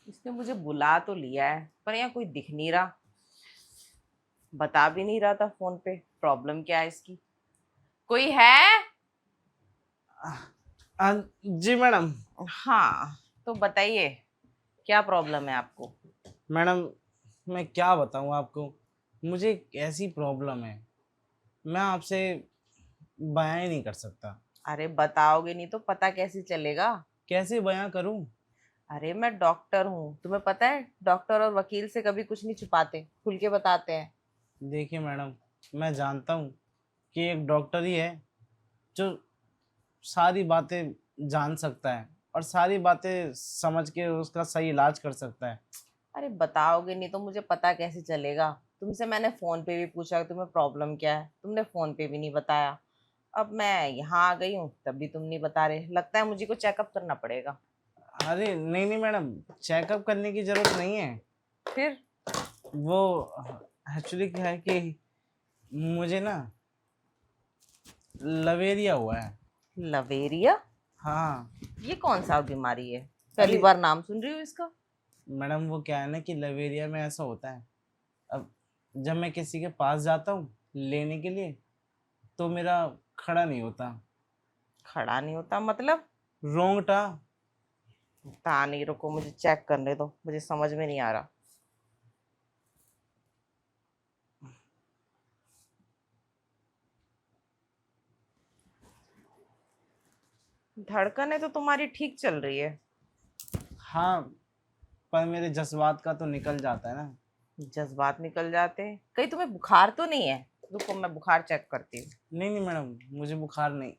इसने मुझे बुला तो लिया है पर यहाँ कोई दिख नहीं रहा। बता भी नहीं रहा था फोन पे प्रॉब्लम क्या है इसकी। कोई है? आ, जी मैडम। हाँ, तो बताइए क्या प्रॉब्लम है आपको। मैडम, मैं क्या बताऊं आपको। मुझे एक ऐसी प्रॉब्लम है, मैं आपसे बयां ही नहीं कर सकता। अरे बताओगे नहीं तो पता कैसे चलेगा। कैसे बयां करूं। अरे मैं डॉक्टर हूँ, तुम्हें पता है डॉक्टर और वकील से कभी कुछ नहीं छुपाते, खुल के बताते हैं। देखिए मैडम, मैं जानता हूं कि एक डॉक्टर ही है जो सारी बातें जान सकता है और सारी बातें समझ के उसका सही इलाज कर सकता है। अरे बताओगे नहीं तो मुझे पता कैसे चलेगा। तुमसे मैंने फोन पे भी पूछा तुम्हें प्रॉब्लम क्या है, तुमने फोन पे भी नहीं बताया। अब मैं यहाँ आ गई हूँ तब भी तुम नहीं बता रहे, लगता है मुझे को चेकअप करना पड़ेगा। अरे नहीं नहीं मैडम, चेकअप करने की जरूरत नहीं है। फिर? वो एक्चुअली क्या है कि मुझे ना लवेरिया हुआ है। लवेरिया? हाँ। ये कौन सा बीमारी है? पहली अरे बार नाम सुन रही हूँ इसका। मैडम, वो क्या है ना कि लवेरिया में ऐसा होता है। अब जब मैं किसी के पास जाता हूँ लेने के लिए, तो मेरा खड़ा नहीं होता। खड़ा नहीं होता मतलब? रोंगटा। पता नहीं, रुको मुझे चेक करने दो, मुझे समझ में नहीं आ रहा। धड़कनें तो तुम्हारी ठीक चल रही है। हाँ, पर मेरे जज्बात का तो निकल जाता है ना। जज्बात निकल जाते हैं? कहीं तुम्हें बुखार तो नहीं है? रुको मैं बुखार चेक करती हूँ। नहीं नहीं मैडम, मुझे बुखार नहीं।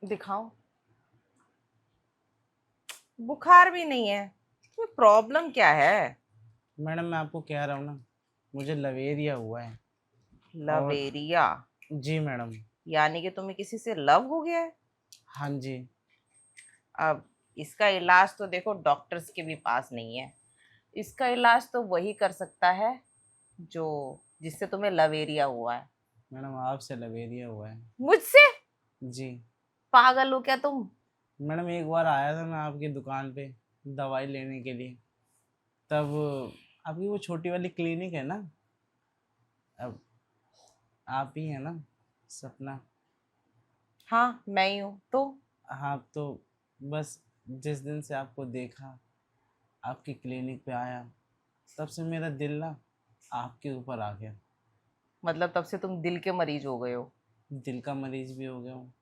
दिखाओ। बुखार भी नहीं है। तुम्हें प्रॉब्लम क्या है? मैडम, मैं आपको कह रहा हूँ ना, मुझे लवेरिया हुआ है। और लवेरिया? जी मैडम। यानी कि तुम्हें किसी से लव हो गया है? हाँ जी। अब इसका इलाज तो देखो डॉक्टर्स के भी पास नहीं है। इसका इलाज तो वही कर सकता है जो जिससे तुम्हें लवेरिया हुआ है। मैडम, आपसे लवेरिया हुआ है। मुझसे? जी। पागल हो क्या तुम? मैडम, एक बार आया था मैं आपकी दुकान पे दवाई लेने के लिए। तब आपकी वो छोटी वाली क्लिनिक है ना, अब आप ही है ना, सपना। हाँ मैं ही हूँ तो। हाँ, तो बस जिस दिन से आपको देखा, आपकी क्लिनिक पे आया, तब से मेरा दिल ना आपके ऊपर आ गया। मतलब तब से तुम दिल के मरीज हो गए हो? दिल का मरीज भी हो गया हूँ,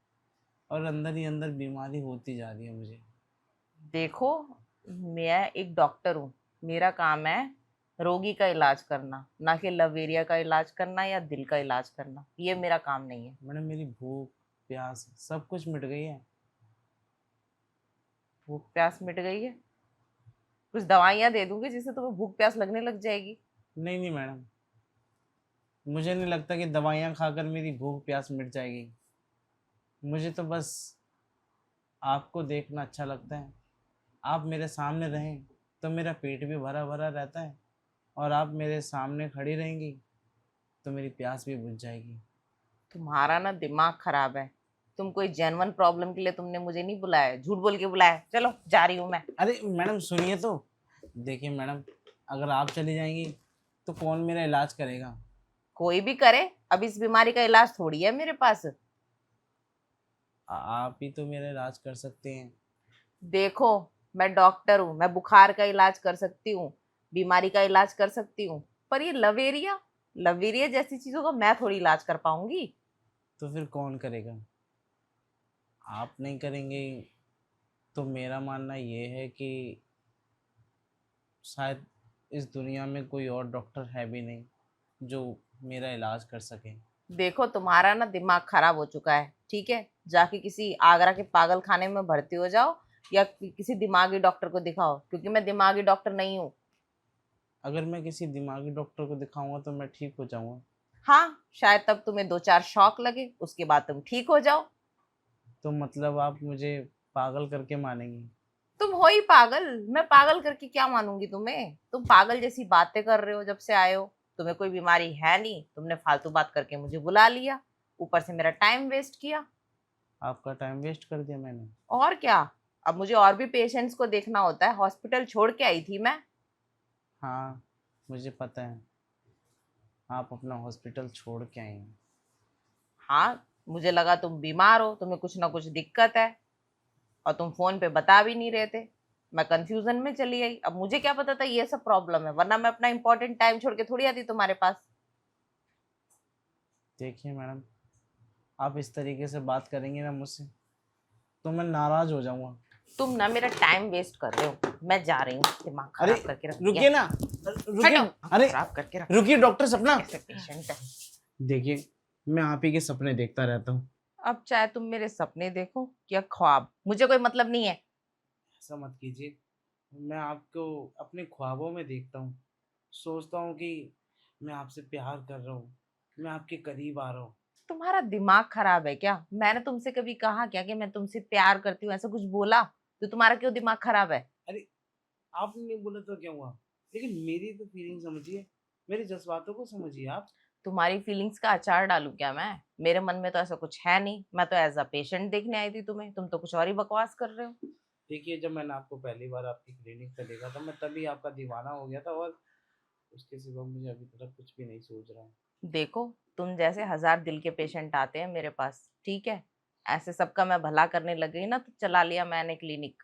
और अंदर ही अंदर बीमारी होती जा रही है मुझे। देखो, मैं एक डॉक्टर हूँ। मेरा काम है रोगी का इलाज करना, ना कि लवेरिया का इलाज करना या दिल का इलाज करना। ये मेरा काम नहीं है। मैडम, मेरी भूख प्यास सब कुछ मिट गई है। भूख प्यास मिट गई है? कुछ दवाइयाँ दे दूंगी जिससे तुम्हें भूख प्यास लगने लग जाएगी। नहीं नहीं मैडम, मुझे नहीं लगता कि दवाइयाँ खाकर मेरी भूख प्यास मिट जाएगी। मुझे तो बस आपको देखना अच्छा लगता है। आप मेरे सामने रहें तो मेरा पेट भी भरा भरा रहता है, और आप मेरे सामने खड़ी रहेंगी तो मेरी प्यास भी बुझ जाएगी। तुम्हारा ना दिमाग खराब है। तुम कोई जेन्युइन प्रॉब्लम के लिए तुमने मुझे नहीं बुलाया, झूठ बोल के बुलाया। चलो जा रही हूँ मैं। अरे मैडम सुनिए तो। देखिए मैडम, अगर आप चली जाएंगी तो कौन मेरा इलाज करेगा। कोई भी करे, अब इस बीमारी का इलाज थोड़ी है मेरे पास। आप ही तो मेरा इलाज कर सकते हैं। देखो, मैं डॉक्टर हूँ, मैं बुखार का इलाज कर सकती हूँ, बीमारी का इलाज कर सकती हूँ। पर ये लवेरिया, लवेरिया जैसी चीजों का मैं थोड़ी इलाज कर पाऊंगी। तो फिर कौन करेगा। आप नहीं करेंगे तो मेरा मानना ये है कि शायद इस दुनिया में कोई और डॉक्टर है भी नहीं जो मेरा इलाज कर सके। देखो, तुम्हारा ना दिमाग खराब हो चुका है, ठीक है? जाके किसी आगरा के पागल खाने में भर्ती हो जाओ या किसी दिमागी डॉक्टर को दिखाओ, क्योंकि मैं दिमागी डॉक्टर नहीं हूँ। अगर मैं किसी दिमागी डॉक्टर को दिखाऊंगा तो मैं ठीक हो जाऊंगा। हाँ, शायद तब तुम्हें दो चार शौक लगे, उसके बाद तुम ठीक हो जाओ। तो मतलब आप मुझे पागल करके मानेंगी। तुम हो ही पागल, मैं पागल करके क्या मानूंगी तुम्हें? तुम पागल जैसी बातें कर रहे हो जब से आए हो। तुम्हें कोई बीमारी है नहीं, तुमने फालतू बात करके मुझे बुला लिया। ऊपर से मेरा टाइम वेस्ट किया। आपका टाइम वेस्ट कर दिया मैंने? और क्या, अब मुझे और भी पेशेंट्स को देखना होता है, हॉस्पिटल छोड़ के आई थी मैं। हाँ, मुझे पता है आप अपना हॉस्पिटल छोड़ के आए हैं। हाँ, मुझे लगा तुम बीमार हो, तुम्हें कुछ ना कुछ दिक्कत है, और तुम फोन पे बता भी नहीं रहे थे। मैं कंफ्यूजन में चली आई। अब मुझे क्या पता था ये सब प्रॉब्लम है, वरना मैं अपना इंपॉर्टेंट टाइम छोड़ के थोड़ी आती तुम्हारे पास। देखिए मैडम, आप इस तरीके से बात करेंगे ना मुझसे तो मैं नाराज हो जाऊंगा। तुम ना मेरा टाइम वेस्ट कर रहे हो, मैं जा रही हूँ। दिमाग अरे खराब करके रख दिया। रुकिए ना, रुकिए। हटो, अरे खराब करके रख रुकिए डॉक्टर सपना। ऐसे पेशेंट है। देखिए, मैं आप ही के सपने देखता रहता हूँ। अब चाहे तुम मेरे सपने देखो या ख्वाब, मुझे कोई मतलब नहीं है। ऐसा मत कीजिए, मैं आपको अपने ख्वाबों में देखता हूँ। सोचता हूँ कि मैं आपसे प्यार कर रहा हूँ, मैं आपके करीब आ रहा हूँ। तुम्हारा दिमाग खराब है क्या? मैंने तुमसे कभी कहा क्या कि मैं तुमसे प्यार करती हूँ? ऐसा कुछ बोला? तो तुम्हारा क्यों दिमाग खराब है? अरे आपने नहीं बोला तो क्या हुआ, लेकिन मेरी तो फीलिंग समझिए, मेरे जज्बातों को समझिए आप। तुम्हारी फीलिंग्स का अचार डालूं क्या मैं? मेरे मन में तो ऐसा कुछ है नहीं। मैं तो एज अ पेशेंट देखने आई थी तुम्हें, तुम तो कुछ और ही बकवास कर रहे हो। देखिए, जब मैंने आपको पहली बार आपकी क्लिनिक पे देखा था, मैं तभी आपका दीवाना हो गया था, और उसके सिवा मुझे अभी तक कुछ भी नहीं सोच रहा हूँ। देखो, तुम जैसे हजार दिल के पेशेंट आते हैं मेरे पास, ठीक है? ऐसे सबका मैं भला करने लग गई ना तो चला लिया मैंने क्लिनिक।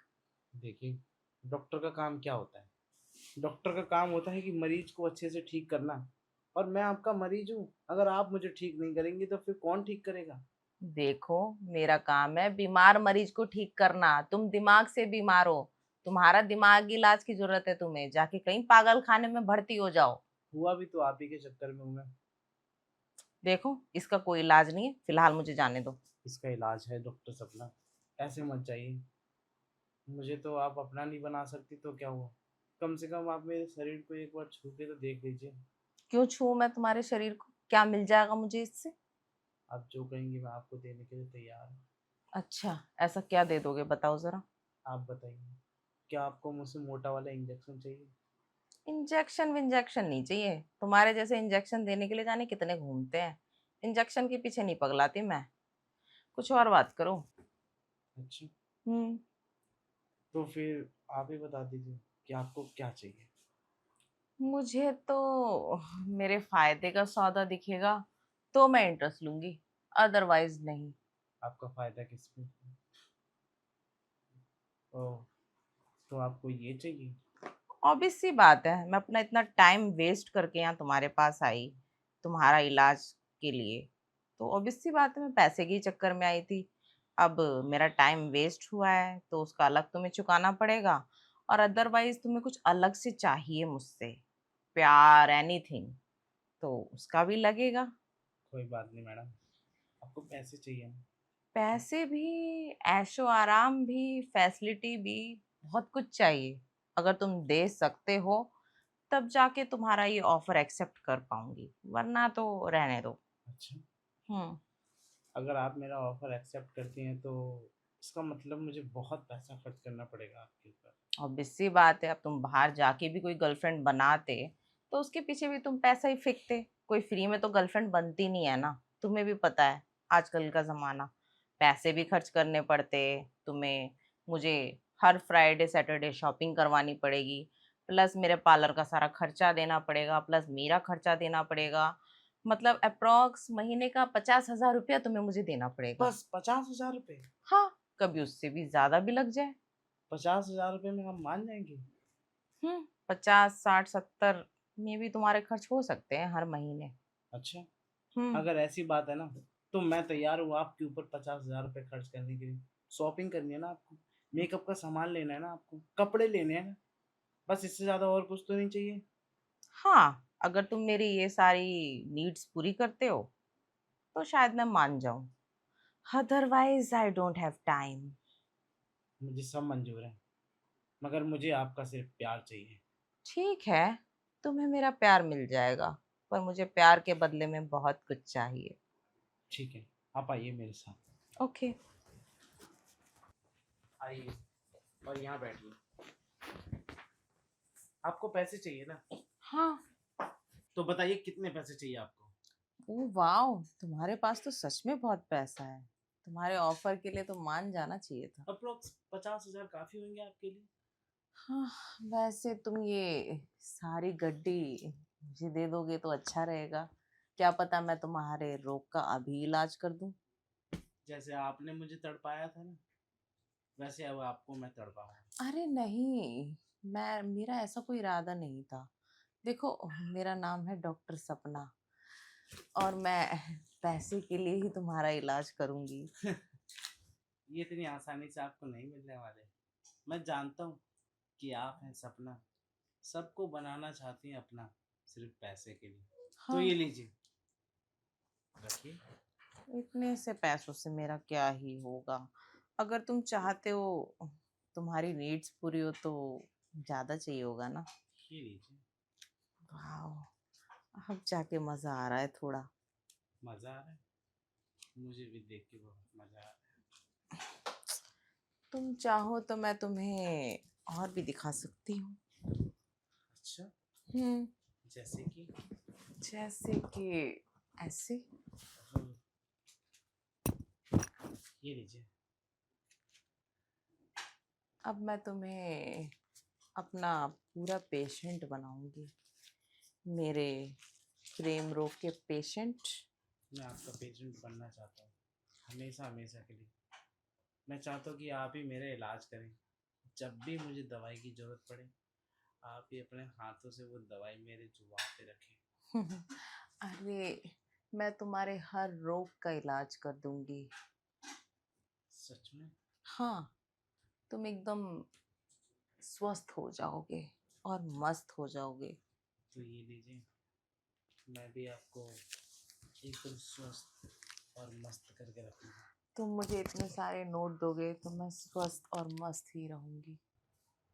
देखिए, डॉक्टर का काम क्या होता है? डॉक्टर का काम होता है कि मरीज को अच्छे से ठीक करना, और मैं आपका मरीज हूँ। अगर आप मुझे ठीक नहीं करेंगे तो फिर कौन ठीक करेगा? देखो, मेरा काम है बीमार मरीज को ठीक करना। तुम दिमाग से बीमार हो, तुम्हारा दिमाग की इलाज की जरूरत है, तुम्हें जाके कहीं पागल खाने में भर्ती हो जाओ। हुआ भी तो आप ही के चक्कर में हूँ मैं। देखो, इसका कोई इलाज नहीं है, फिलहाल मुझे जाने दो। इसका इलाज है डॉक्टर सपना, ऐसे मत जाइए। मुझे तो आप अपना नहीं बना सकती तो क्या हुआ, कम से कम आप मेरे शरीर को एक बार छू के तो देख लीजिए। क्यों छूऊं मैं तुम्हारे शरीर को? क्या मिल जाएगा मुझे इससे? आप जो कहेंगे मैं आपको देने के लिए तैयार हूँ। अच्छा, ऐसा क्या दे दोगे बताओ जरा। आप बताइए, क्या आपको मुझसे मोटा वाला इंजेक्शन चाहिए? इंजेक्शन विंजेक्शन नहीं चाहिए। तुम्हारे जैसे इंजेक्शन देने के लिए जाने कितने घूमते हैं। इंजेक्शन के पीछे नहीं पगलाती मैं। कुछ और बात करो। अच्छा, हम्म। तो फिर आप ही बता दीजिए कि आपको क्या चाहिए। मुझे तो मेरे फायदे का सौदा दिखेगा तो मैं इंटरेस्ट लूंगी, अदरवाइज नहीं। आपका फायदा किसमें? ओह, तो आपको ये चाहिए? ऑब्वियस सी बात है, मैं अपना इतना टाइम वेस्ट करके यहाँ तुम्हारे पास आई तुम्हारा इलाज के लिए, तो ऑब्वियस सी बात है मैं पैसे के ही चक्कर में आई थी। अब मेरा टाइम वेस्ट हुआ है तो उसका अलग तुम्हें चुकाना पड़ेगा, और अदरवाइज तुम्हें कुछ अलग से चाहिए मुझसे, प्यार एनीथिंग, तो उसका भी लगेगा। कोई बात नहीं मैडम, आपको पैसे चाहिए ना? पैसे भी, ऐशो आराम भी, फैसिलिटी भी, बहुत कुछ चाहिए। अगर तुम दे सकते हो तब जाके तुम्हारा ये ऑफर एक्सेप्ट कर पाऊंगी, वरना तो रहने दो। अच्छा, हम्म। अगर आप मेरा ऑफर एक्सेप्ट करती हैं तो इसका मतलब मुझे बहुत पैसा खर्च करना पड़ेगा आपके ऊपर। ऑब्वियस सी बात है, अब तुम बाहर जाके भी कोई गर्लफ्रेंड बनाते तो उसके पीछे भी तुम पैसा ही फेंकते। कोई फ्री में तो गर्लफ्रेंड बनती नहीं है ना, तुम्हें भी पता है आजकल का जमाना। पैसे भी खर्च करने पड़ते तुम्हें, मुझे हर फ्राइडे सैटरडे शॉपिंग करवानी पड़ेगी, प्लस मेरे पार्लर का सारा खर्चा देना पड़ेगा, प्लस मेरा खर्चा देना पड़ेगा। मतलब अप्रॉक्स महीने का 50,000 रुपया तुम्हें मुझे देना पड़ेगा। बस 50,000 रुपये? हाँ, कभी उससे भी ज्यादा भी लग जाए। 50,000 रुपये में हम मान जाएंगे? 50, 60, 70 में भी तुम्हारे खर्च हो सकते हैं हर महीने। अच्छा, हम्म। अगर ऐसी बात है ना तो मैं तैयार हूँ आपके ऊपर 50,000 रुपये खर्च करने के लिए। शॉपिंग करनी है ना आपको, मेकअप का सामान लेना है ना आपको, कपड़े लेने हैं ना, बस इससे ज़्यादा और कुछ तो नहीं चाहिए। हाँ, अगर तुम मेरी ये सारी नीड्स पूरी करते हो तो शायद मैं मान जाऊं, otherwise I don't have time. मुझे सब मंजूर है, मगर मुझे आपका सिर्फ प्यार चाहिए। ठीक है, तुम्हें मेरा प्यार मिल जाएगा, पर मुझे प्यार के बदले में बहुत कुछ चाहिए। ठीक है, आप आइए मेरे साथ। ओके। आइए और यहाँ बैठिए। आपको पैसे चाहिए ना? हाँ, तो बताइए कितने पैसे चाहिए आपको? ओ वाओ, तुम्हारे पास तो सच में बहुत पैसा है। तुम्हारे ऑफर के लिए तो मान जाना चाहिए था। अप्रोक्स 50,000 काफी होंगे आपके लिए। हाँ, वैसे तुम ये सारी गड्डी मुझे दे दोगे तो अच्छा रहेगा। क्या पता मैं तुम्हारे रोग का अभी इलाज कर दूं। जैसे आपने मुझे तड़पाया था ना, वैसे अब आपको मैं तड़पाऊंगा। अरे नहीं, मेरा ऐसा कोई इरादा नहीं था। देखो, मेरा नाम है डॉक्टर सपना और मैं पैसे के लिए ही तुम्हारा इलाज करूंगी। ये इतनी आसानी से आपको नहीं मिलने वाले। मैं जानता हूँ कि आप हैं सपना, सबको बनाना चाहती हैं अपना, सिर्फ पैसे के लिए। तो हाँ, ये लीजिए, रखिए। इतने से पैसों से मेरा क्या ही होगा। अगर तुम चाहते हो तुम्हारी नीड्स पूरी हो तो ज्यादा चाहिए होगा ना। ये लीजिए। वाह, अब जाके मजा आ रहा है थोड़ा। मजा आ रहा है? मुझे भी देख के बहुत मजा आ रहा तुम चाहो तो मैं तुम्हें और भी दिखा सकती हूँ। है। अच्छा, हम्म, जैसे कि? जैसे कि ऐसे। ये लीजिए। अब मैं तुम्हें अपना पूरा पेशेंट बनाऊंगी, मेरे प्रेम रोग के पेशेंट। मैं आपका पेशेंट बनना चाहता हूँ, हमेशा हमेशा के लिए। मैं चाहता हूँ कि आप ही मेरा इलाज करें। जब भी मुझे दवाई की ज़रूरत पड़े, आप ही अपने हाथों से वो दवाई मेरे जुबान पे रखें। अरे, मैं तुम्हारे हर रोग का इलाज कर दूंगी। सच में? हाँ, तुम एकदम स्वस्थ हो जाओगे और मस्त हो जाओगे। तो ये लीजिए, मैं भी आपको एकदम स्वस्थ और मस्त करके रखूँगा। तुम मुझे इतने सारे नोट दोगे तो मैं स्वस्थ और मस्त ही रहूंगी।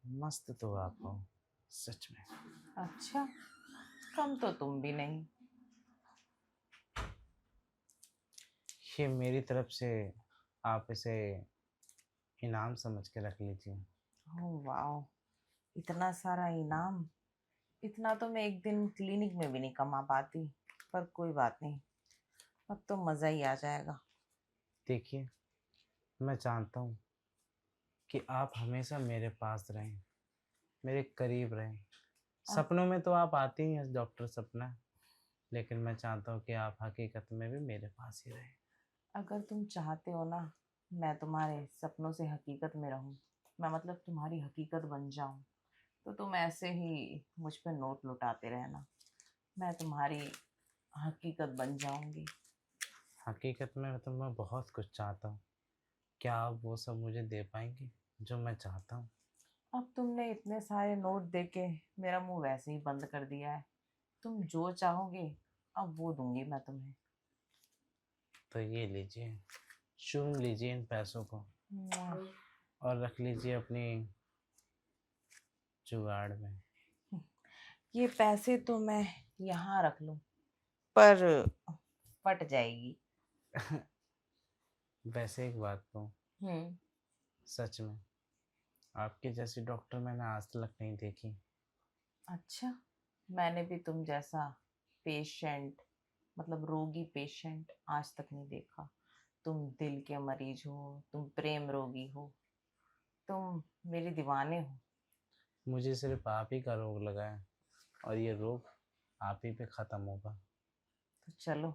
मस्त तो आप हो, सच में। अच्छा, कम तो तुम भी नहीं। ये मेरी तरफ से, आप इसे इनाम समझ के रख लीजिए। ओह वाओ, इतना सारा इनाम! इतना तो मैं एक दिन क्लिनिक में भी नहीं कमा पाती। पर कोई बात नहीं, अब तो मजा ही आ जाएगा। देखिए, मैं जानता हूँ कि आप हमेशा मेरे पास रहें, मेरे करीब रहें। अब सपनों में तो आप आती ही हैं डॉक्टर सपना, लेकिन मैं चाहता हूँ कि आप हकीकत में भी मेरे पास ही रहें। अगर तुम चाहते हो ना, मैं तुम्हारे सपनों से हकीकत में रहूं, मैं मतलब तुम्हारी हकीकत बन जाऊं, तो तुम ऐसे ही मुझ पे नोट लुटाते रहना। मैं तुम्हारी हकीकत बन जाऊंगी। हकीकत में तो मैं बहुत कुछ चाहता हूँ। क्या आप वो सब मुझे दे पाएंगे जो मैं चाहता हूँ? अब तुमने इतने सारे नोट देके मेरा मुंह वैसे ही बंद कर दिया है। तुम जो चाहोगे अब वो दूंगी मैं तुम्हें। तो ये लीजिए, चूम लीजिए इन पैसों को मुआ। और रख लीजिए अपनी जुगाड़ में। ये पैसे तो मैं यहाँ रख लूं, पर फट जाएगी। वैसे एक बात कहूँ, हम्म। सच में आपके जैसी डॉक्टर मैंने आज तक नहीं देखी। अच्छा, मैंने भी तुम जैसा पेशेंट, मतलब रोगी पेशेंट आज तक नहीं देखा। तुम दिल के मरीज हो, तुम प्रेम रोगी हो, तुम मेरे दीवाने हो। मुझे सिर्फ आप ही का रोग लगा है, और ये रोग आप ही पे ख़त्म होगा। तो चलो,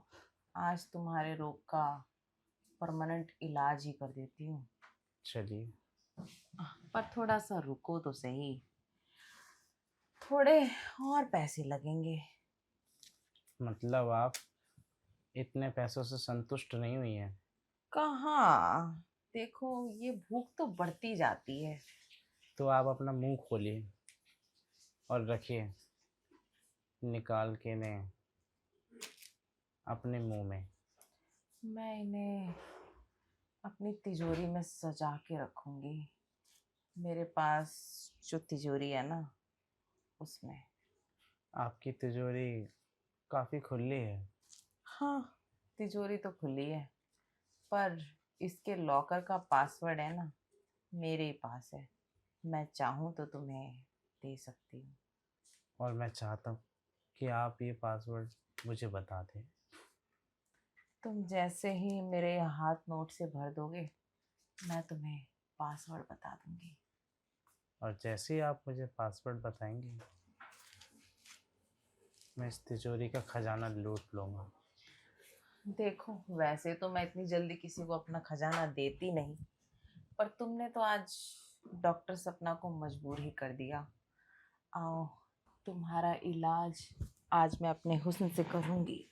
आज तुम्हारे रोग का परमानेंट इलाज ही कर देती हूँ। चलिए। पर थोड़ा सा रुको तो सही, थोड़े और पैसे लगेंगे। मतलब आप इतने पैसों से संतुष्ट नहीं हुई हैं? कहाँ, देखो ये भूख तो बढ़ती जाती है। तो आप अपना मुंह खोलिए और रखिए, निकाल के ने अपने मुंह में। मैं इन्हें अपनी तिजोरी में सजा के रखूंगी, मेरे पास जो तिजोरी है ना उसमें। आपकी तिजोरी काफ़ी खुली है। हाँ, तिजोरी तो खुली है, पर इसके लॉकर का पासवर्ड है ना मेरे ही पास है। मैं चाहूँ तो तुम्हें दे सकती हूँ। और मैं चाहता हूँ कि आप ये पासवर्ड मुझे बता दें। तुम जैसे ही मेरे हाथ नोट से भर दोगे, मैं तुम्हें पासवर्ड बता दूंगी। और जैसे ही आप मुझे पासवर्ड बताएंगे, मैं इस तिजोरी का खजाना लूट लूंगा। देखो, वैसे तो मैं इतनी जल्दी किसी को अपना खजाना देती नहीं, पर तुमने तो आज डॉक्टर सपना को मजबूर ही कर दिया। आओ, तुम्हारा इलाज आज मैं अपने हुस्न से करूंगी।